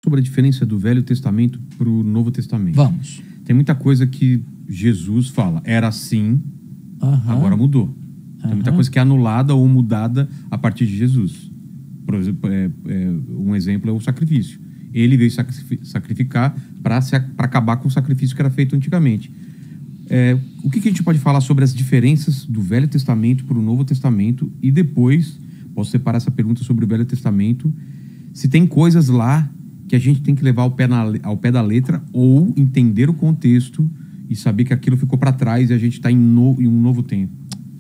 Sobre a diferença do Velho Testamento para o Novo Testamento. Vamos. Tem muita coisa que Jesus fala, era assim, agora mudou. Tem muita coisa que é anulada ou mudada a partir de Jesus. Por exemplo, um exemplo é o sacrifício. Ele veio sacrificar para acabar com o sacrifício que era feito antigamente. O que a gente pode falar sobre as diferenças do Velho Testamento para o Novo Testamento? E depois, posso separar essa pergunta sobre o Velho Testamento, se tem coisas lá que a gente tem que levar ao pé da letra ou entender o contexto e saber que aquilo ficou para trás e a gente está em um novo tempo.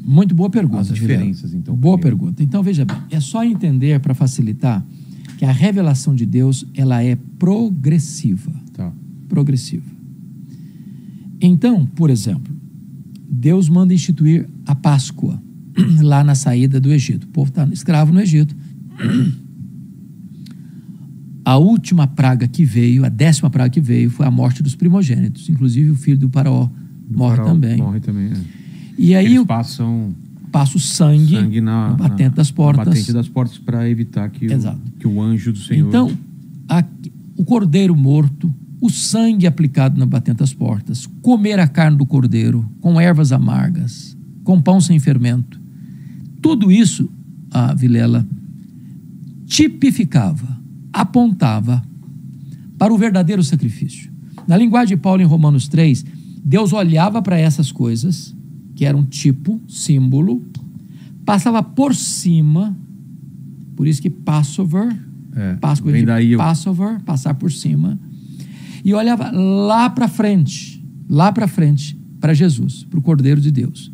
Muito boa pergunta. As diferenças, então. Boa pergunta. Então, veja bem, é só entender, para facilitar, que a revelação de Deus, ela é progressiva. Tá. Progressiva. Então, por exemplo, Deus manda instituir a Páscoa lá na saída do Egito. O povo está escravo no Egito. A última praga que veio, a 10ª praga que veio, foi a morte dos primogênitos. Inclusive o filho do Faraó morre também. Morre também, E aí eles passam o sangue na batente das portas. Na batente das portas para evitar que o anjo do Senhor... Então, o cordeiro morto, o sangue aplicado na batente das portas, comer a carne do cordeiro com ervas amargas, com pão sem fermento, tudo isso, Vilela, tipificava, apontava para o verdadeiro sacrifício. Na linguagem de Paulo em Romanos 3, Deus olhava para essas coisas, que eram tipo, símbolo, passava por cima, por isso que Passover, Páscoa de Passover, passar por cima, e olhava lá para frente, para Jesus, para o Cordeiro de Deus.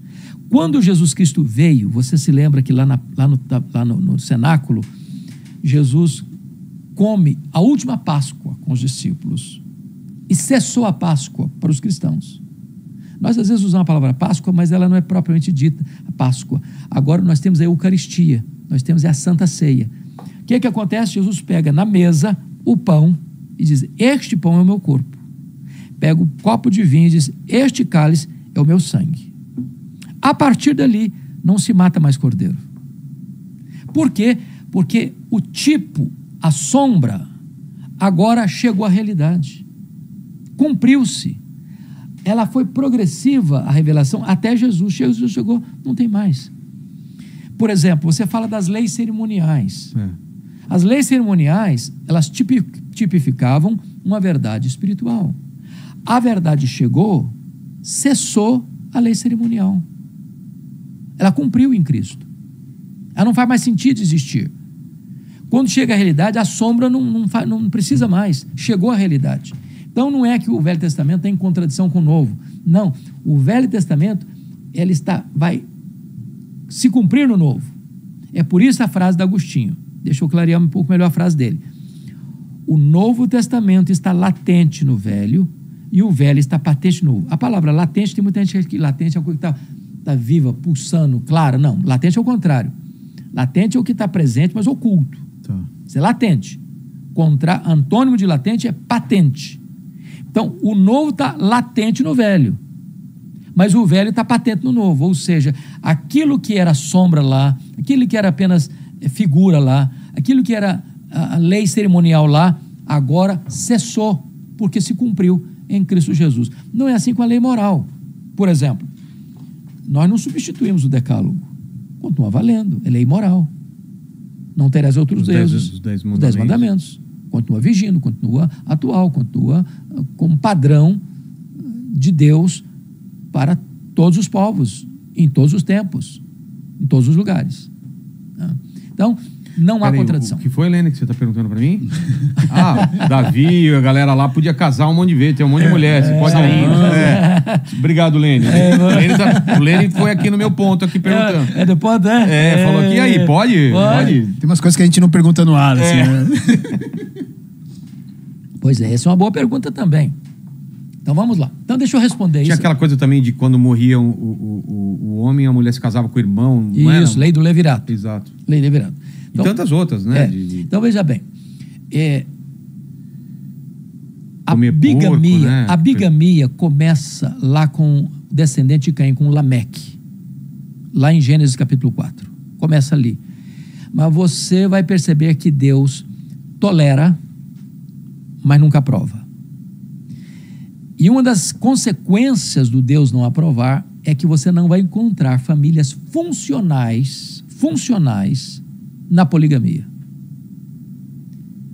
Quando Jesus Cristo veio, você se lembra que lá no cenáculo, Jesus come a última Páscoa com os discípulos e cessou a Páscoa para os cristãos. Nós às vezes usamos a palavra Páscoa, mas ela não é propriamente dita a Páscoa. Agora nós temos a Eucaristia, nós temos a Santa Ceia. O que é que acontece? Jesus pega na mesa o pão e diz, este pão é o meu corpo. Pega o copo de vinho e diz, este cálice é o meu sangue. A partir dali, não se mata mais cordeiro. Por quê? Porque o tipo, a sombra, agora chegou à realidade. Cumpriu-se. Ela foi progressiva, a revelação, até Jesus. Jesus chegou, não tem mais. Por exemplo, você fala das leis cerimoniais. As leis cerimoniais, elas tipificavam uma verdade espiritual. A verdade chegou, cessou a lei cerimonial. Ela cumpriu em Cristo. Ela não faz mais sentido existir. Quando chega a realidade, a sombra não precisa mais. Chegou a realidade. Então não é que o Velho Testamento está em contradição com o Novo. Não. O Velho Testamento vai se cumprir no Novo. É por isso a frase de Agostinho. Deixa eu clarear um pouco melhor a frase dele. O Novo Testamento está latente no Velho e o Velho está patente no Novo. A palavra latente, tem muita gente que acha que latente é uma coisa que está viva, pulsando, clara. Não, latente é o contrário. Latente é o que está presente, mas oculto. Tá. Isso é latente. Antônimo de latente é patente. Então, o Novo está latente no Velho, mas o Velho está patente no Novo. Ou seja, aquilo que era sombra lá, aquilo que era apenas figura lá, aquilo que era a lei cerimonial lá, agora cessou, porque se cumpriu em Cristo Jesus. Não é assim com a lei moral. Por exemplo, nós não substituímos o decálogo. Continua valendo, é lei moral. Não terás outros deuses. Os 10 mandamentos. Os 10 mandamentos. Continua vigindo, continua atual, continua como padrão de Deus para todos os povos, em todos os tempos, em todos os lugares. Então, não há contradição. O que foi, Helene, que você está perguntando para mim? Davi, a galera lá podia casar um monte de vezes, tem um monte de mulher, você pode ir. Obrigado, Lene. O Lene foi aqui no meu ponto, aqui perguntando. Depois, falou aqui, aí, pode? Tem umas coisas que a gente não pergunta no ar, assim, né? Pois é, essa é uma boa pergunta também. Então vamos lá. Então deixa eu responder isso. Tinha aquela coisa também de quando morria o homem, a mulher se casava com o irmão. Isso, lei do levirato. Exato. Lei do levirato. Então, e tantas outras, né? Então veja bem. A bigamia começa lá com o descendente de Caim, com Lameque. Lá em Gênesis capítulo 4. Começa ali. Mas você vai perceber que Deus tolera mas nunca aprova. E uma das consequências do Deus não aprovar é que você não vai encontrar famílias funcionais na poligamia.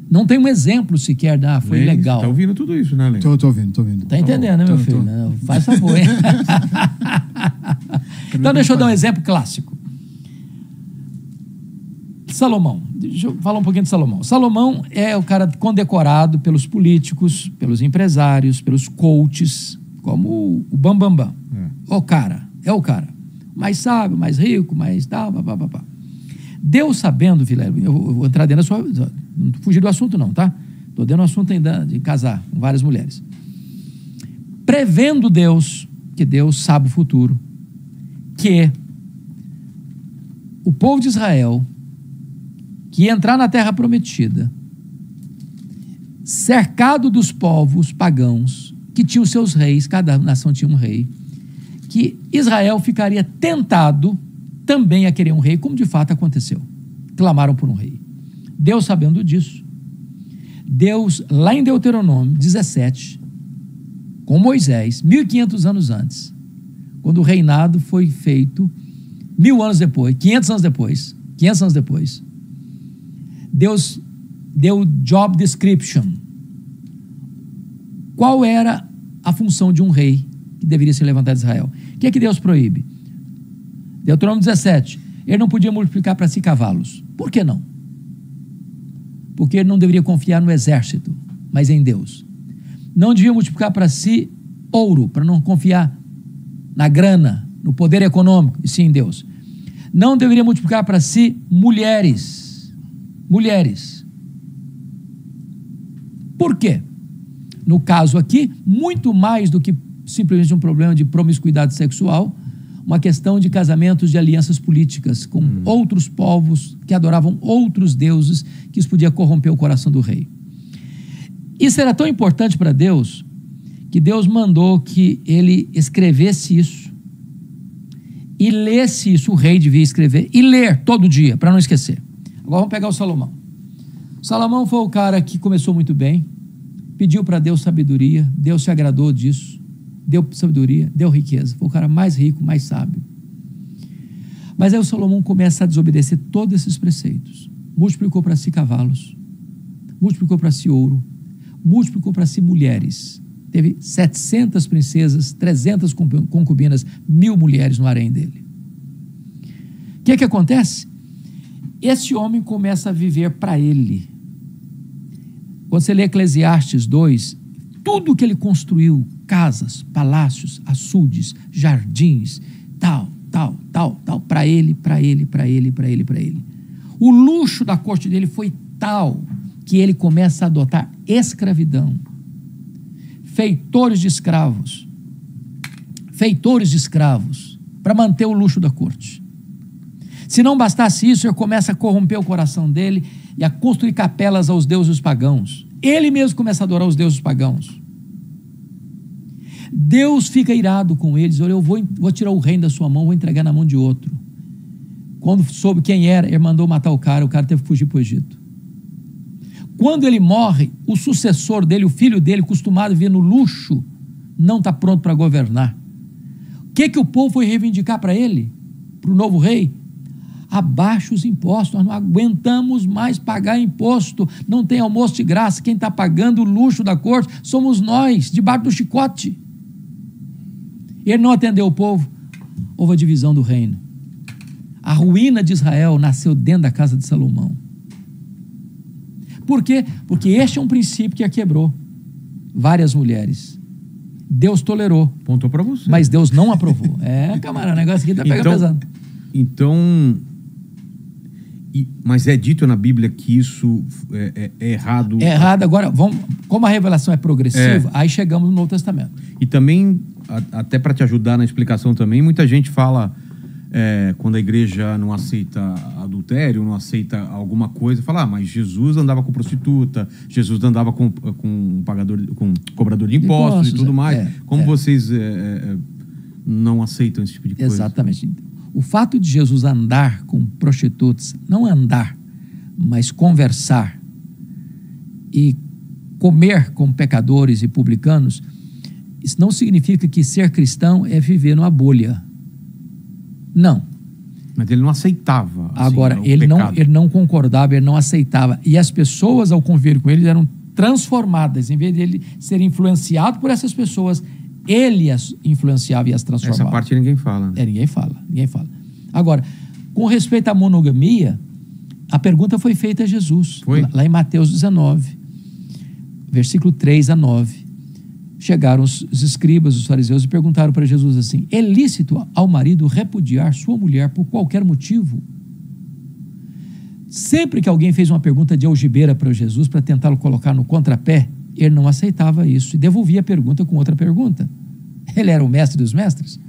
Não tem um exemplo sequer foi Lênin, legal. Tá ouvindo tudo isso, né, Lênin? Tô ouvindo. Tá entendendo, né, meu filho? Não, faz favor, hein? Então, deixa eu dar um exemplo clássico. Salomão. Deixa eu falar um pouquinho de Salomão. Salomão é o cara condecorado pelos políticos, pelos empresários, pelos coaches, como o Bambambam. É o cara. Mais sábio, mais rico, mais tal, papapá. Deus sabendo, Vilela, eu vou entrar dentro da sua... Não fugir do assunto não, tá? Estou dentro do assunto ainda de casar com várias mulheres. Prevendo Deus, que Deus sabe o futuro, que o povo de Israel, que ia entrar na terra prometida, cercado dos povos pagãos, que tinham seus reis, cada nação tinha um rei, que Israel ficaria tentado também a querer um rei, como de fato aconteceu. Clamaram por um rei. Deus, sabendo disso, Deus, lá em Deuteronômio 17, com Moisés, 1500 anos antes, quando o reinado foi feito, 1000 anos depois, 500 anos depois, Deus deu job description. Qual era a função de um rei que deveria ser levantado em Israel? O que é que Deus proíbe? Deuteronômio 17, ele não podia multiplicar para si cavalos. Por que não? Porque ele não deveria confiar no exército, mas em Deus. Não devia multiplicar para si ouro, para não confiar na grana, no poder econômico, e sim em Deus. Não deveria multiplicar para si mulheres. Por quê? No caso aqui, muito mais do que simplesmente um problema de promiscuidade sexual, uma questão de casamentos de alianças políticas com outros povos que adoravam outros deuses, que isso podia corromper o coração do rei. Isso era tão importante para Deus, que Deus mandou que ele escrevesse isso e lesse isso. O rei devia escrever e ler todo dia, para não esquecer. Agora vamos pegar o Salomão. Salomão foi o cara que começou muito bem, pediu para Deus sabedoria, Deus se agradou disso, deu sabedoria, deu riqueza, foi o cara mais rico, mais sábio. Mas aí o Salomão começa a desobedecer todos esses preceitos. Multiplicou para si cavalos, multiplicou para si ouro, multiplicou para si mulheres. Teve 700 princesas, 300 concubinas, 1000 mulheres no harém dele. O que acontece? Esse homem começa a viver para ele. Quando você lê Eclesiastes 2, tudo que ele construiu, casas, palácios, açudes, jardins, tal, para ele. O luxo da corte dele foi tal que ele começa a adotar escravidão. Feitores de escravos, para manter o luxo da corte. Se não bastasse isso, ele começa a corromper o coração dele e a construir capelas aos deuses pagãos. Ele mesmo começa a adorar os deuses pagãos. Deus fica irado com eles. Olha, eu vou tirar o reino da sua mão, vou entregar na mão de outro. Quando soube quem era, ele mandou matar o cara teve que fugir para o Egito. Quando ele morre, o sucessor dele, o filho dele, acostumado a viver no luxo, não está pronto para governar. O que o povo foi reivindicar para ele? Para o novo rei? Abaixa os impostos, nós não aguentamos mais pagar imposto, não tem almoço de graça, quem está pagando o luxo da corte somos nós, debaixo do chicote. Ele não atendeu o povo, houve a divisão do reino. A ruína de Israel nasceu dentro da casa de Salomão. Por quê? Porque este é um princípio que a quebrou. Várias mulheres. Deus tolerou. Pontou para você. Mas Deus não aprovou. Camarada, o negócio aqui está pegando pesado. Mas é dito na Bíblia que isso é errado. É errado. Agora, como a revelação é progressiva, aí chegamos no Novo Testamento. E também, até para te ajudar na explicação também, muita gente fala, quando a igreja não aceita adultério, não aceita alguma coisa, fala, mas Jesus andava com prostituta, Jesus andava com cobrador de impostos e tudo mais. Como vocês não aceitam esse tipo de coisa? Exatamente. O fato de Jesus andar com prostitutas, não andar, mas conversar e comer com pecadores e publicanos, isso não significa que ser cristão é viver numa bolha. Não. Mas ele não aceitava. Assim, agora, ele não concordava, ele não aceitava. E as pessoas, ao conviver com ele, eram transformadas. Em vez de ele ser influenciado por essas pessoas, ele as influenciava e as transformava. Essa parte ninguém fala. Né? Ninguém fala. Agora, com respeito à monogamia, a pergunta foi feita a Jesus. Foi? Lá em Mateus 19, versículo 3 a 9. Chegaram os escribas, os fariseus, e perguntaram para Jesus assim: é lícito ao marido repudiar sua mulher por qualquer motivo? Sempre que alguém fez uma pergunta de algibeira para Jesus, para tentá-lo colocar no contrapé, ele não aceitava isso e devolvia a pergunta com outra pergunta. Ele era o mestre dos mestres.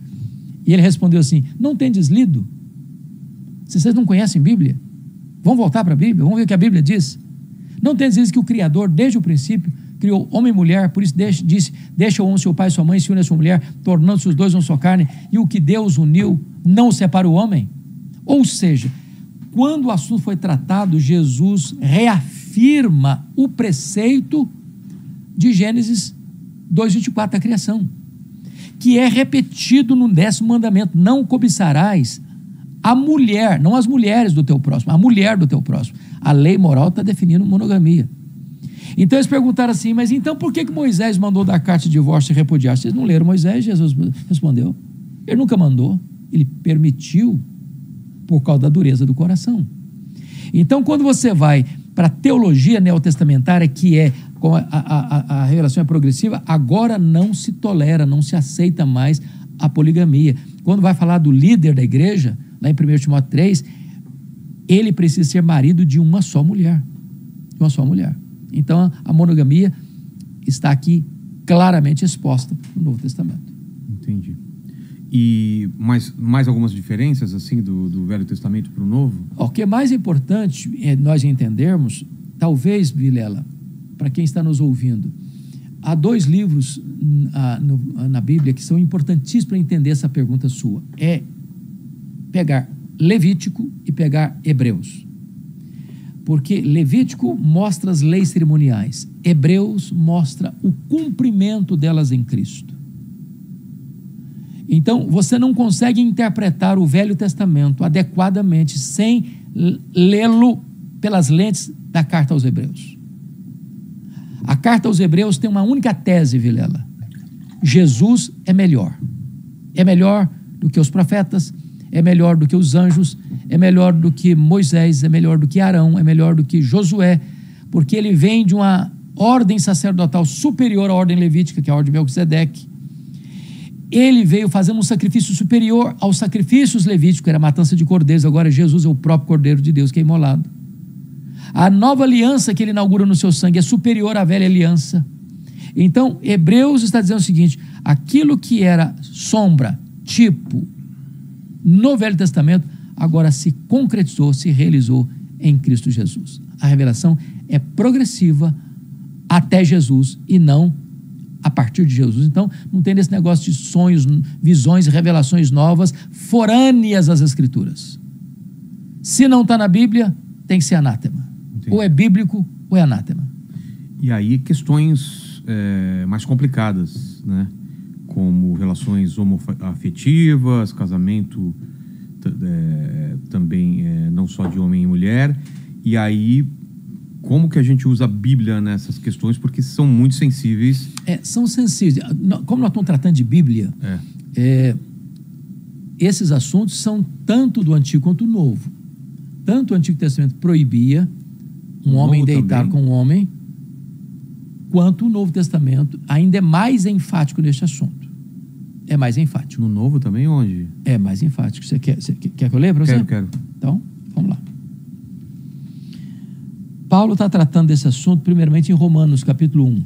E ele respondeu assim: não tendes lido? Se vocês não conhecem Bíblia, vamos voltar para a Bíblia, vamos ver o que a Bíblia diz. Não tendes lido que o Criador, desde o princípio, criou homem e mulher, por isso disse: deixa o homem seu pai e sua mãe, se une a sua mulher, tornando-se os dois uma só carne, e o que Deus uniu não separa o homem. Ou seja, quando o assunto foi tratado, Jesus reafirma o preceito de Gênesis 2:24 da criação, que é repetido no 10º mandamento: não cobiçarás a mulher, não as mulheres do teu próximo, a mulher do teu próximo. A lei moral está definindo monogamia. Então eles perguntaram assim: mas então por que Moisés mandou dar carta de divórcio e repudiar? Vocês não leram Moisés? Jesus respondeu: ele nunca mandou, ele permitiu, por causa da dureza do coração. Então, quando você vai para a teologia neotestamentária, que é, como a revelação é progressiva, agora não se tolera, não se aceita mais a poligamia. Quando vai falar do líder da igreja, lá em 1 Timóteo 3, ele precisa ser marido de uma só mulher. De uma só mulher. Então, a monogamia está aqui claramente exposta no Novo Testamento. Entendi. E mais algumas diferenças assim do Velho Testamento para o Novo? O que é mais importante é nós entendermos, talvez, Vilela, para quem está nos ouvindo, há 2 livros na Bíblia que são importantíssimos para entender essa pergunta sua. É pegar Levítico e pegar Hebreus. Porque Levítico mostra as leis cerimoniais, Hebreus mostra o cumprimento delas em Cristo. Então, você não consegue interpretar o Velho Testamento adequadamente sem lê-lo pelas lentes da carta aos Hebreus. A carta aos Hebreus tem uma única tese, Vilela: Jesus é melhor. É melhor do que os profetas, é melhor do que os anjos, é melhor do que Moisés, é melhor do que Arão, é melhor do que Josué, porque ele vem de uma ordem sacerdotal superior à ordem levítica, que é a ordem de Melquisedeque. Ele veio fazendo um sacrifício superior aos sacrifícios levíticos, era a matança de cordeiros. Agora Jesus é o próprio Cordeiro de Deus que é imolado. A nova aliança que ele inaugura no seu sangue é superior à velha aliança. Então, Hebreus está dizendo o seguinte: aquilo que era sombra, tipo, no Velho Testamento, agora se concretizou, se realizou em Cristo Jesus. A revelação é progressiva até Jesus e não a partir de Jesus. Então, não tem esse negócio de sonhos, visões e revelações novas, forâneas às Escrituras. Se não está na Bíblia, tem que ser anátema. Entendi. Ou é bíblico ou é anátema. E aí, questões mais complicadas, né? Como relações homoafetivas, casamento também não só de homem e mulher. E aí, como que a gente usa a Bíblia nessas questões? Porque são muito sensíveis. São sensíveis. Como nós estamos tratando de Bíblia, esses assuntos são tanto do Antigo quanto do Novo. Tanto o Antigo Testamento proibia um homem deitar com um homem, quanto o Novo Testamento ainda é mais enfático neste assunto. É mais enfático. No Novo também, onde? É mais enfático. Você quer que eu leia para você? Quero. Então, vamos lá. Paulo está tratando desse assunto primeiramente em Romanos, capítulo 1.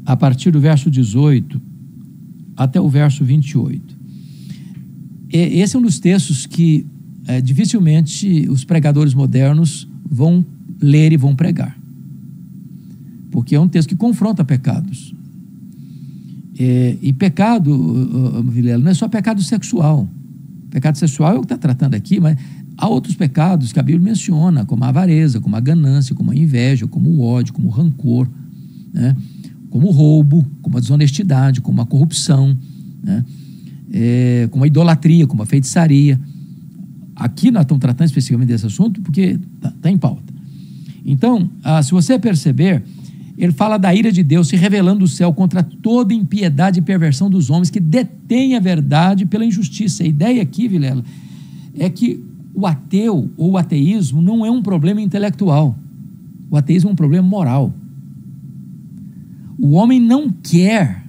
A partir do verso 18 até o verso 28. Esse é um dos textos que dificilmente os pregadores modernos vão ler e vão pregar. Porque é um texto que confronta pecados. E pecado, Vilela, não é só pecado sexual. Pecado sexual é o que está tratando aqui, mas há outros pecados que a Bíblia menciona, como a avareza, como a ganância, como a inveja, como o ódio, como o rancor, né? Como o roubo, como a desonestidade, como a corrupção, né? Como a idolatria, como a feitiçaria. Aqui nós estamos tratando especificamente desse assunto porque está em pauta. Então, se você perceber, ele fala da ira de Deus se revelando do céu contra toda impiedade e perversão dos homens que detêm a verdade pela injustiça. A ideia aqui, Vilela, é que o ateu ou o ateísmo não é um problema intelectual. O ateísmo é um problema moral. O homem não quer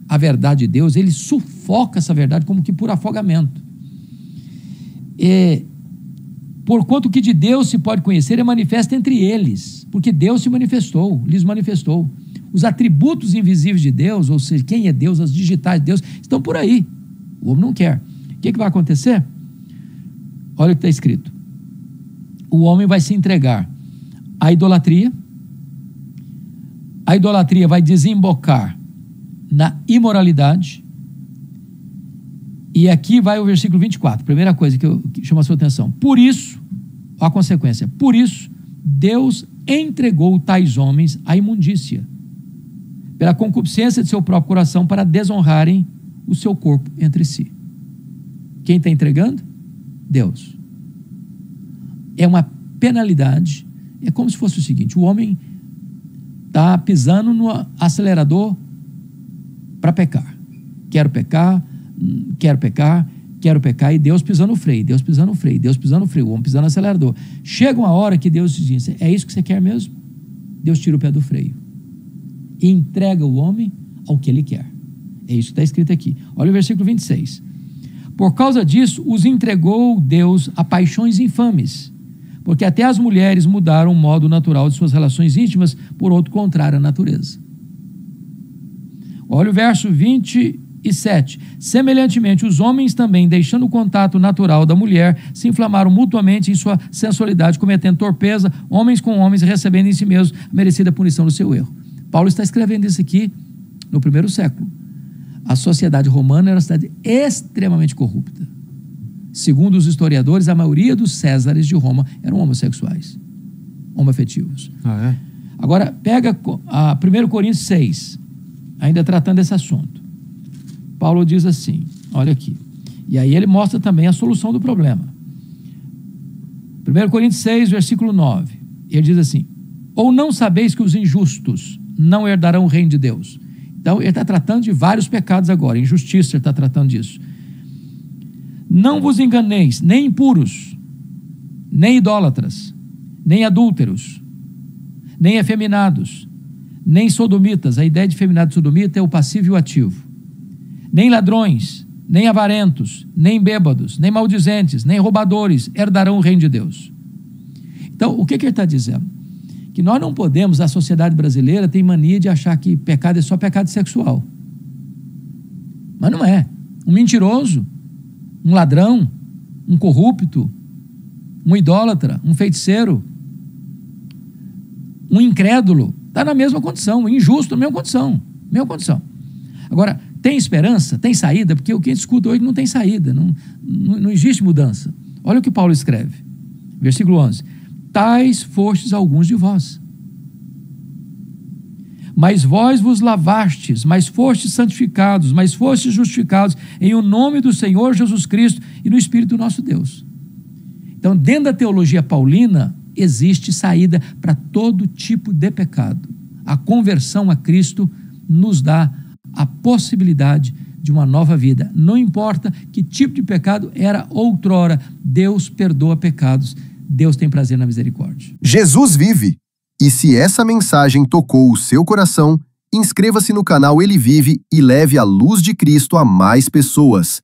a verdade de Deus, ele sufoca essa verdade como que por afogamento. Porquanto o que de Deus se pode conhecer é manifesto entre eles, porque Deus se manifestou, lhes manifestou. Os atributos invisíveis de Deus, ou seja, quem é Deus, as digitais de Deus, estão por aí. O homem não quer. O que vai acontecer? Olha o que está escrito. O homem vai se entregar à idolatria. A idolatria vai desembocar na imoralidade. E aqui vai o versículo 24, primeira coisa que chama a sua atenção. Por isso, a consequência, por isso, Deus entregou tais homens à imundícia, pela concupiscência de seu próprio coração, para desonrarem o seu corpo entre si. Quem está entregando? Deus. É uma penalidade, é como se fosse o seguinte: o homem está pisando no acelerador para pecar. Quero pecar, e Deus pisando no freio, o homem pisando no acelerador. Chega uma hora que Deus diz: é isso que você quer mesmo? Deus tira o pé do freio e entrega o homem ao que ele quer. É isso que está escrito aqui. Olha o versículo 26. Por causa disso, os entregou Deus a paixões infames, porque até as mulheres mudaram o modo natural de suas relações íntimas por outro contrário à natureza. Olha o verso 27. Semelhantemente, os homens também, deixando o contato natural da mulher, se inflamaram mutuamente em sua sensualidade, cometendo torpeza, homens com homens, recebendo em si mesmos a merecida punição do seu erro. Paulo está escrevendo isso aqui no primeiro século. A sociedade romana era uma cidade extremamente corrupta. Segundo os historiadores, a maioria dos césares de Roma eram homossexuais, homoafetivos. Agora, pega a 1 Coríntios 6, ainda tratando desse assunto. Paulo diz assim, olha aqui, e aí ele mostra também a solução do problema. 1 Coríntios 6, versículo 9, ele diz assim: ou não sabeis que os injustos não herdarão o reino de Deus? Então, ele está tratando de vários pecados agora, injustiça, ele está tratando disso. Não vos enganeis, nem impuros, nem idólatras, nem adúlteros, nem efeminados, nem sodomitas. A ideia de efeminado e sodomita é o passivo e o ativo. Nem ladrões, nem avarentos, nem bêbados, nem maldizentes, nem roubadores herdarão o reino de Deus. Então, o que ele está dizendo? Que nós não podemos, a sociedade brasileira tem mania de achar que pecado é só pecado sexual. Mas não é. Um mentiroso, um ladrão, um corrupto, um idólatra, um feiticeiro, um incrédulo, está na mesma condição, um injusto na mesma condição. Agora, tem esperança? Tem saída? Porque o que a gente escuta hoje não tem saída, não existe mudança. Olha o que Paulo escreve, versículo 11. Tais fostes alguns de vós. Mas vós vos lavastes, mas fostes santificados, mas fostes justificados em o nome do Senhor Jesus Cristo e no Espírito do nosso Deus. Então, dentro da teologia paulina, existe saída para todo tipo de pecado. A conversão a Cristo nos dá a possibilidade de uma nova vida. Não importa que tipo de pecado era outrora, Deus perdoa pecados. Deus tem prazer na misericórdia. Jesus vive. E se essa mensagem tocou o seu coração, inscreva-se no canal Ele Vive e leve a luz de Cristo a mais pessoas.